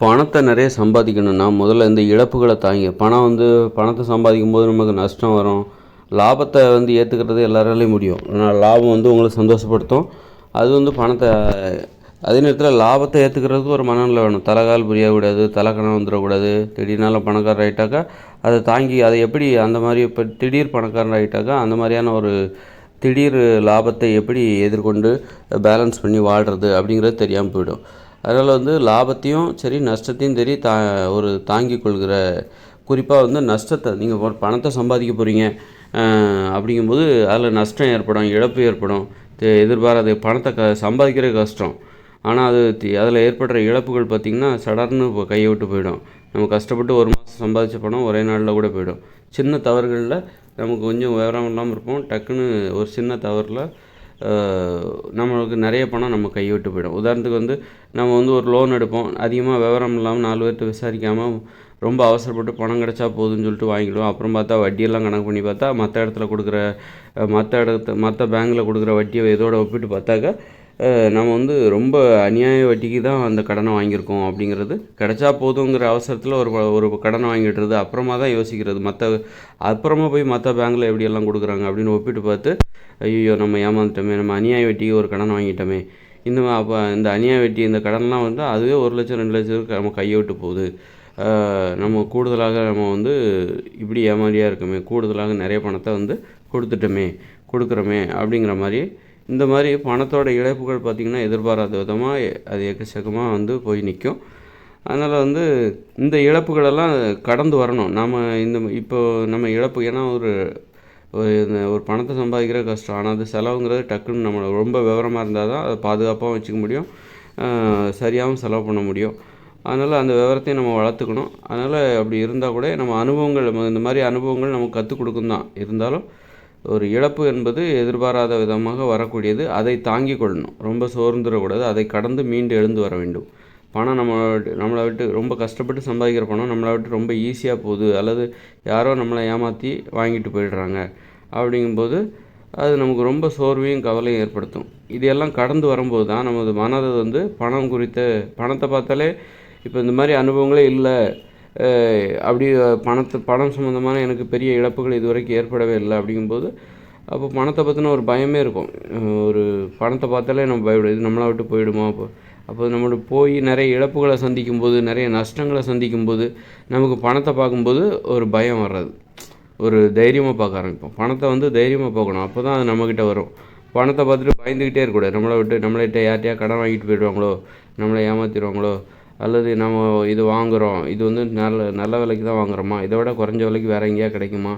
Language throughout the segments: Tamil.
பணத்தை நிறைய சம்பாதிக்கணும்னா முதல்ல இந்த இழப்புகளை தாங்க. பணத்தை சம்பாதிக்கும்போது நமக்கு நஷ்டம் வரும். லாபத்தை ஏற்றுக்கிறது எல்லாராலையும் முடியும். ஆனால் லாபம் உங்களை சந்தோஷப்படுத்தும். அது பணத்தை அதே நேரத்தில் லாபத்தை ஏற்றுக்கிறதுக்கு ஒரு மனநிலை வேணும். தலைகால் புரியக்கூடாது, தலைக்கணம் வந்துடக்கூடாது. திடீர்னால பணக்காரர் ஆகிட்டாக்கா அதை தாங்கி அதை எப்படி அந்த மாதிரி இப்போ திடீர் பணக்காரர் ஆகிட்டாக்கா அந்த மாதிரியான ஒரு திடீர் லாபத்தை எப்படி எதிர்கொண்டு பேலன்ஸ் பண்ணி வாழ்கிறது அப்படிங்கிறது தெரியாமல் போயிடும். அதனால் லாபத்தையும் சரி நஷ்டத்தையும் சரி ஒரு தாங்கி கொள்கிற குறிப்பாக நஷ்டத்தை நீங்கள் ஒரு பணத்தை சம்பாதிக்க போகிறீங்க அப்படிங்கும்போது அதில் நஷ்டம் ஏற்படும், இழப்பு ஏற்படும். எதிர்பாராத பணத்தை சம்பாதிக்கிறது கஷ்டம். ஆனால் அதில் ஏற்படுற இழப்புகள் பார்த்திங்கன்னா சடர்னு இப்போ கையை விட்டு போயிடும். நம்ம கஷ்டப்பட்டு ஒரு மாதம் சம்பாதிச்ச பணம் ஒரே நாளில் கூட போயிடும். சின்ன தவறுகளில் நமக்கு கொஞ்சம் விவரம் இல்லாமல் இருப்போம். டக்குன்னு ஒரு சின்ன தவறில் நம்மளுக்கு நிறைய பணம் நம்ம கையை விட்டு போயிடும். உதாரணத்துக்கு நம்ம ஒரு லோன் எடுப்போம். அதிகமாக விவரம் இல்லாமல் 4 பேர்கிட்ட விசாரிக்காமல் ரொம்ப அவசரப்பட்டு பணம் கிடச்சா போதுன்னு சொல்லிட்டு வாங்கிடுவோம். அப்புறம் பார்த்தா வட்டியெல்லாம் கணக்கு பண்ணி பார்த்தா மற்ற பேங்க்கில் கொடுக்குற வட்டியை இதோட ஒப்பிட்டு பார்த்தாக்கா நம்ம ரொம்ப அநியாய வட்டிக்கு தான் அந்த கடனை வாங்கியிருக்கோம். அப்படிங்கிறது கிடச்சா போதுங்கிற அவசரத்தில் ஒரு கடனை வாங்கிட்டுறது. அப்புறமா தான் யோசிக்கிறது அப்புறமா போய் மற்ற பேங்க்கில் எப்படியெல்லாம் கொடுக்குறாங்க அப்படின்னு ஒப்பிட்டு பார்த்து ஐயோ நம்ம ஏமாந்துட்டோமே, நம்ம அநியாய வட்டிக்கு ஒரு கடன் வாங்கிட்டோமே, அப்போ இந்த அநியாய வட்டி இந்த கடன்லாம் அதுவே 1 லட்சம் 2 லட்சத்துக்கு நம்ம கையை விட்டு போகுது. நம்ம கூடுதலாக நம்ம இப்படி ஏமாறியாக இருக்கோமே, கூடுதலாக நிறைய பணத்தை கொடுக்குறோமே அப்படிங்கிற மாதிரி இந்த மாதிரி பணத்தோட இழப்புகள் பார்த்திங்கன்னா எதிர்பாராத விதமாக அது எக்கச்சக்கமாக போய் நிற்கும். அதனால் இந்த இழப்புகளெல்லாம் கடந்து வரணும். இப்போ நம்ம இழப்பு ஏன்னா ஒரு பணத்தை சம்பாதிக்கிற கஷ்டம். ஆனால் அது செலவுங்கிறது டக்குன்னு நம்மளை ரொம்ப விவரமாக இருந்தால் தான் அதை பாதுகாப்பாகவும் வச்சுக்க முடியும், சரியாகவும் செலவு பண்ண முடியும். அதனால் அந்த விவரத்தையும் நம்ம வளர்த்துக்கணும். அதனால் அப்படி இருந்தால் கூட நம்ம இந்த மாதிரி அனுபவங்கள் நமக்கு கற்றுக் கொடுக்கும் தான். இருந்தாலும் ஒரு இழப்பு என்பது எதிர்பாராத விதமாக வரக்கூடியது. அதை தாங்கி கொள்ளணும், ரொம்ப சோர்ந்துடக்கூடாது. அதை கடந்து மீண்டு எழுந்து வர வேண்டும். பணம் நம்மளை விட்டு ரொம்ப கஷ்டப்பட்டு சம்பாதிக்கிற பணம் நம்மளை விட்டு ரொம்ப ஈஸியாக போகுது, அல்லது யாரோ நம்மளை ஏமாற்றி வாங்கிட்டு போயிடுறாங்க அப்படிங்கும்போது அது நமக்கு ரொம்ப சோர்வையும் கவலையும் ஏற்படுத்தும். இதையெல்லாம் கடந்து வரும்போது தான் நமது மனதை பணத்தை பார்த்தாலே இப்போ இந்த மாதிரி அனுபவங்களே இல்லை, அப்படி பணம் சம்மந்தமான எனக்கு பெரிய இழப்புகள் இதுவரைக்கும் ஏற்படவே இல்லை அப்படிங்கும்போது அப்போ பணத்தை பற்றின ஒரு பயமே இருக்கும். ஒரு பணத்தை பார்த்தாலே நம்ம பயப்படும், இது நம்மளை விட்டு போயிடுமா. அப்போ நம்மளோட போய் நிறைய இழப்புகளை சந்திக்கும்போது, நிறைய நஷ்டங்களை சந்திக்கும்போது நமக்கு பணத்தை பார்க்கும்போது ஒரு பயம் வர்றது, ஒரு தைரியமாக பார்க்க ஆரம்பிப்போம். பணத்தை தைரியமாக பார்க்கணும், அப்போ தான் அது நம்மக்கிட்ட வரும். பணத்தை பார்த்துட்டு பயந்துக்கிட்டே இருக்கக்கூடாது. நம்மள்கிட்ட யார்ட்டையா கடன் வாங்கிட்டு போயிடுவாங்களோ, நம்மளை ஏமாற்றிடுவாங்களோ, அல்லது நம்ம இது வாங்குகிறோம், இது நல்ல விலைக்கு தான் வாங்குகிறோமா, இதை விட குறைஞ்ச விலைக்கு வேறு எங்கேயா கிடைக்குமா,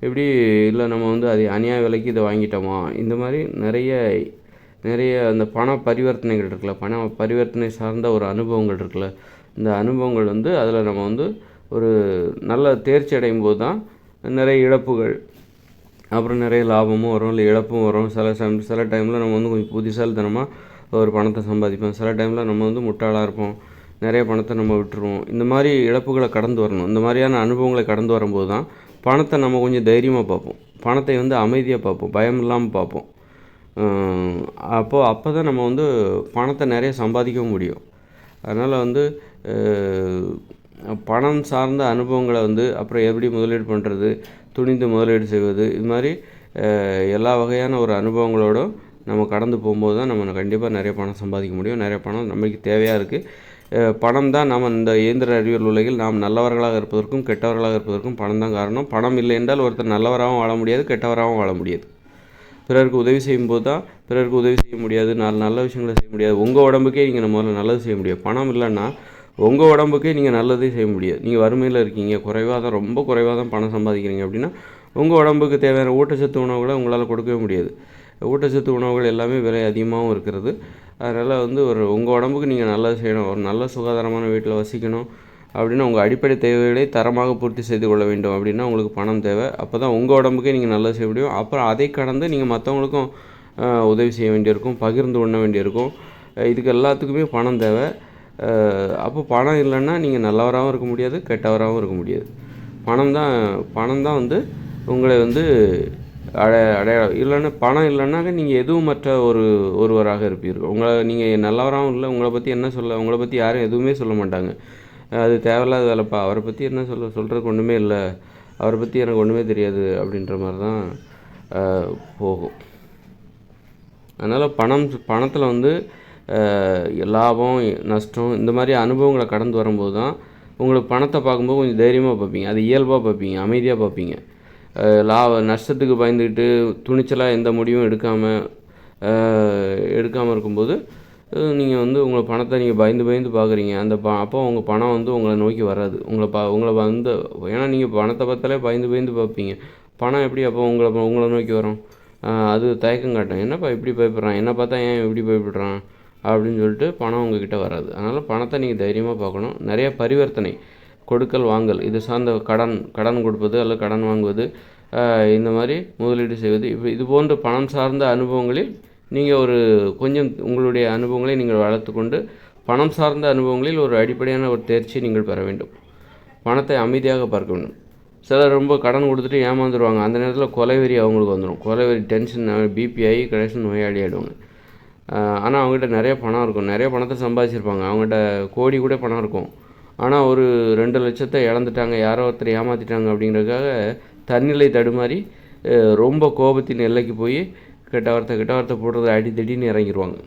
இப்படி இல்லை நம்ம அது அநியாய விலைக்கு இதை வாங்கிட்டோமா, இந்த மாதிரி நிறைய அந்த பண பரிவர்த்தனைகள் இருக்குல்ல, பண பரிவர்த்தனை சார்ந்த ஒரு அனுபவங்கள் இருக்குல்ல, இந்த அனுபவங்கள் அதில் நம்ம ஒரு நல்ல தேர்ச்சி அடையும் போது தான் நிறைய இழப்புகள் அப்புறம் நிறைய லாபமும் வரும், இல்லை இழப்பும் வரும். சில டைமில் நம்ம கொஞ்சம் புத்திசாலித்தனமாக ஒரு பணத்தை சம்பாதிப்போம். சில டைமில் நம்ம முட்டாளாக இருப்போம், நிறைய பணத்தை நம்ம விட்டுருவோம். இந்த மாதிரி இழப்புகளை கடந்து வரணும். இந்த மாதிரியான அனுபவங்களை கடந்து வரும்போது தான் பணத்தை நம்ம கொஞ்சம் தைரியமாக பார்ப்போம், பணத்தை அமைதியாக பார்ப்போம், பயம் இல்லாமல் பார்ப்போம். அப்போ தான் நம்ம பணத்தை நிறைய சம்பாதிக்கவும் முடியும். அதனால் பணம் சார்ந்த அனுபவங்களை அப்புறம் எப்படி முதலீடு பண்ணுறது, துணிந்து முதலீடு செய்வது, இது மாதிரி எல்லா வகையான ஒரு அனுபவங்களோடும் நம்ம கடந்து போகும்போது தான் நம்ம கண்டிப்பாக நிறைய பணம் சம்பாதிக்க முடியும். நிறைய பணம் நம்மளுக்கு தேவையாக இருக்குது. பணம் தான் நம்ம இந்த இயந்திர அறிவியல் உலகில் நாம் நல்லவர்களாக இருப்பதற்கும் கெட்டவர்களாக இருப்பதற்கும் பணம் தான் காரணம். பணம் இல்லை என்றால் ஒருத்தர் நல்லவராகவும் வாழ முடியாது, கெட்டவராகவும் வாழ முடியாது. பிறருக்கு உதவி செய்யும்போது தான் பிறருக்கு உதவி செய்ய முடியாது, நல்ல விஷயங்களை செய்ய முடியாது. உங்கள் உடம்புக்கே நீங்கள் முதல்ல நல்லது செய்ய முடியாது. பணம் இல்லைன்னா உங்கள் உடம்புக்கே நீங்கள் நல்லதே செய்ய முடியாது. நீங்கள் வறுமையில் இருக்கீங்க, ரொம்ப குறைவாக தான் பணம் சம்பாதிக்கிறீங்க அப்படின்னா உங்கள் உடம்புக்கு தேவையான ஊட்டச்சத்து உணவுகளை உங்களால் கொடுக்கவே முடியாது. ஊட்டச்சத்து உணவுகள் எல்லாமே விலை அதிகமாகவும் இருக்கிறது. அதனால் உங்கள் உடம்புக்கு நீங்கள் நல்லது செய்யணும், ஒரு நல்ல சுகாதாரமான வீட்டில் வசிக்கணும் அப்படின்னா உங்கள் அடிப்படை தேவைகளை தரமாக பூர்த்தி செய்து கொள்ள வேண்டும் அப்படின்னா உங்களுக்கு பணம் தேவை. அப்போ தான் உங்கள் உடம்புக்கே நீங்கள் நல்லது செய்ய முடியும். அப்புறம் அதை கடந்து நீங்கள் மற்றவங்களுக்கும் உதவி செய்ய வேண்டியிருக்கும், பகிர்ந்து உண்ண வேண்டியிருக்கும். இதுக்கு எல்லாத்துக்குமே பணம் தேவை. அப்போ பணம் இல்லைன்னா நீங்கள் நல்லவராகவும் இருக்க முடியாது, கெட்டவராகவும் இருக்க முடியாது. பணம் தான் உங்களை அடையாளம் இல்லைன்னா பணம் இல்லைன்னாக்க நீங்கள் எதுவும் மற்ற ஒருவராக இருப்பீர்கள். நீங்கள் நல்லவராகவும் இல்லை, உங்களை பற்றி யாரும் எதுவுமே சொல்ல மாட்டாங்க. அது தேவையில்லாத வேலைப்பா, அவரை பற்றி என்ன சொல்கிறதுக்கு ஒன்றுமே இல்லை, அவரை பற்றி எனக்கு ஒன்றுமே தெரியாது அப்படின்ற மாதிரி தான் போகும். அதனால் பணத்தில் வந்து லாபம் நஷ்டம் இந்த மாதிரி அனுபவங்களை கடந்து வரும்போது தான் உங்களுக்கு பணத்தை பார்க்கும்போது கொஞ்சம் தைரியமாக பார்ப்பீங்க, அது இயல்பாக பார்ப்பீங்க, அமைதியாக பார்ப்பீங்க. நஷ்டத்துக்கு பயந்துக்கிட்டு துணிச்சலாக எந்த முடிவும் எடுக்காமல் இருக்கும்போது நீங்கள் வந்து உங்களை பணத்தை நீங்கள் பயந்து பார்க்குறீங்க. அப்போ உங்கள் பணம் வந்து உங்களை நோக்கி வராது. உங்களை வந்து ஏன்னா நீங்கள் பணத்தை பார்த்தாலே பயந்து பார்ப்பீங்க. பணம் எப்படி அப்போ உங்களை நோக்கி வரும்? அது தயக்கம் காட்டும். என்னப்பா இப்படி பயப்படுறான், என்ன பார்த்தா ஏன் இப்படி பயப்படுறான் அப்படின்னு சொல்லிட்டு பணம் உங்ககிட்ட வராது. அதனால் பணத்தை நீங்கள் தைரியமாக பார்க்கணும். நிறைய பரிவர்த்தனை, கொடுக்கல் வாங்கல், இது சார்ந்த கடன் கொடுப்பது அல்லது கடன் வாங்குவது, இந்த மாதிரி முதலீடு செய்வது, இது போன்ற பணம் சார்ந்த அனுபவங்களில் நீங்கள் கொஞ்சம் உங்களுடைய அனுபவங்களை நீங்கள் வளர்த்து கொண்டு பணம் சார்ந்த அனுபவங்களில் ஒரு அடிப்படையான ஒரு தேர்ச்சியை நீங்கள் பெற வேண்டும். பணத்தை அமைதியாக பார்க்க வேண்டும். சிலர் ரொம்ப கடன் கொடுத்துட்டு ஏமாந்துருவாங்க. அந்த நேரத்தில் கொலைவெறி அவங்களுக்கு வந்துடும். கொலைவெறி, டென்ஷன், பிபி ஆகி கடைசி நோயாளி ஆகிடுவாங்க. ஆனால் அவங்ககிட்ட நிறைய பணம் இருக்கும், நிறைய பணத்தை சம்பாதிச்சிருப்பாங்க, அவங்ககிட்ட கோடி கூட பணம் இருக்கும். ஆனால் ஒரு 2 லட்சத்தை இழந்துட்டாங்க, யாரோ ஒருத்தர் ஏமாற்றிட்டாங்க அப்படிங்கிறதுக்காக தன்னிலை தடுமாறி ரொம்ப கோபத்தின் எல்லைக்கு போய் கெட்ட வார்த்தை போடுறது, அடி திடீர்னு இறங்கிடுவாங்க.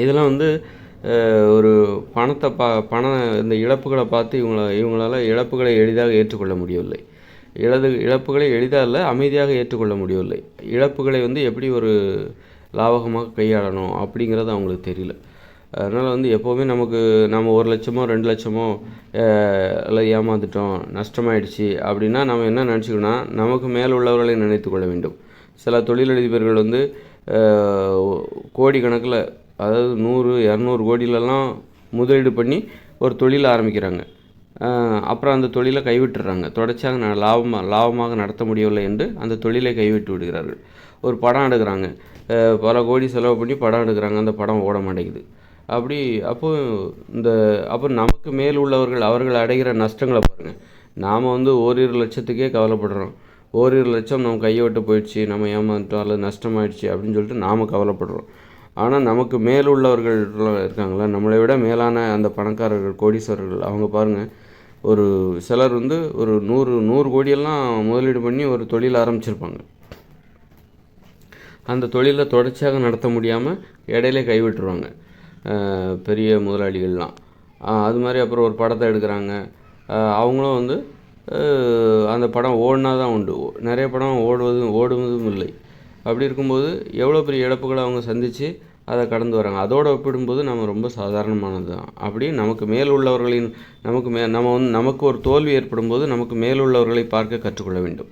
இதெல்லாம் வந்து ஒரு இந்த இழப்புகளை பார்த்து இவங்களால் இழப்புகளை எளிதாக ஏற்றுக்கொள்ள முடியவில்லை. இழப்புகளை எளிதாக இல்லை, அமைதியாக ஏற்றுக்கொள்ள முடியவில்லை. இழப்புகளை வந்து எப்படி ஒரு லாபகமாக கையாளணும் அப்படிங்கிறது அவங்களுக்கு தெரியல. அதனால் வந்து எப்போவுமே நம்ம 1 லட்சமோ 2 லட்சமோ எல்லாம் ஏமாந்துட்டோம், நஷ்டமாயிடுச்சு அப்படின்னா நம்ம என்ன நினச்சிக்கணும்னா, நமக்கு மேல் உள்ளவர்களை நினைத்து கொள்ள வேண்டும். சில தொழிலதிபர்கள் வந்து கோடிக்கணக்கில், அதாவது 100-200 கோடியிலலாம் முதலீடு பண்ணி ஒரு தொழில் ஆரம்பிக்கிறாங்க. அப்புறம் அந்த தொழிலை கைவிட்டுறாங்க. தொடர்ச்சியாக லாபமாக நடத்த முடியவில்லை என்று அந்த தொழிலை கைவிட்டு விடுகிறார்கள். ஒரு படம் எடுக்கிறாங்க, பல கோடி செலவு பண்ணி படம் எடுக்கிறாங்க, அந்த படம் ஓட மாட்டேங்குது. அப்போ நமக்கு மேல் உள்ளவர்கள் அவர்கள் அடைகிற நஷ்டங்களை பாருங்கள். நாம் வந்து ஓரிரு லட்சத்துக்கே கவலைப்படுறோம். ஓரிரு லட்சம் நம்ம கையை விட்டு போயிடுச்சு, நம்ம ஏமாந்துட்டோம் அல்லது நஷ்டமாயிடுச்சு அப்படின்னு சொல்லிட்டு நாம் கவலைப்படுறோம். ஆனால் நமக்கு மேல் உள்ளவர்கள் இருக்காங்களா, நம்மளை விட மேலான அந்த பணக்காரர்கள், கோடீஸ்வரர்கள், அவங்க பாருங்கள், ஒரு சிலர் வந்து ஒரு 100 கோடியெல்லாம் முதலீடு பண்ணி ஒரு தொழில் ஆரம்பிச்சிருப்பாங்க. அந்த தொழிலை தொடர்ச்சியாக நடத்த முடியாமல் இடையிலே கைவிட்டுருவாங்க பெரிய முதலாளிகள்லாம். அது மாதிரி அப்புறம் ஒரு படத்தை எடுக்கிறாங்க, அவங்களும் வந்து அந்த படம் ஓடினா தான் உண்டு, நிறைய படம் ஓடுவதும் இல்லை. அப்படி இருக்கும்போது எவ்வளோ பெரிய இழப்புகளை அவங்க சந்தித்து அதை கடந்து வராங்க. அதோடு ஒப்பிடும்போது நம்ம ரொம்ப சாதாரணமானது தான். அப்படி நமக்கு மேல் உள்ளவர்களின் நமக்கு ஒரு தோல்வி ஏற்படும் போது நமக்கு மேல் உள்ளவர்களை பார்க்க கற்றுக்கொள்ள வேண்டும்.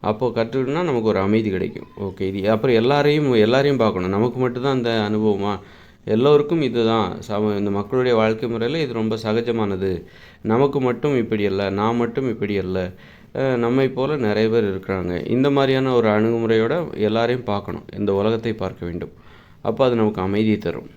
அப்போது கற்றுக்கிட்டோம்னா நமக்கு ஒரு அமைதி கிடைக்கும். ஓகே, இது அப்புறம் எல்லாரையும் பார்க்கணும். நமக்கு மட்டும்தான் அந்த அனுபவமா? எல்லோருக்கும் இதுதான் இந்த மக்களுடைய வாழ்க்கை முறையில் இது ரொம்ப சகஜமானது. நமக்கு மட்டும் இப்படி அல்ல, நான் மட்டும் இப்படி அல்ல, நம்மை போல் நிறைய பேர் இருக்கிறாங்க. இந்த மாதிரியான ஒரு அணுகுமுறையோடு எல்லாரையும் பார்க்கணும், இந்த உலகத்தை பார்க்க வேண்டும். அப்போ அது நமக்கு அமைதியை தரும்.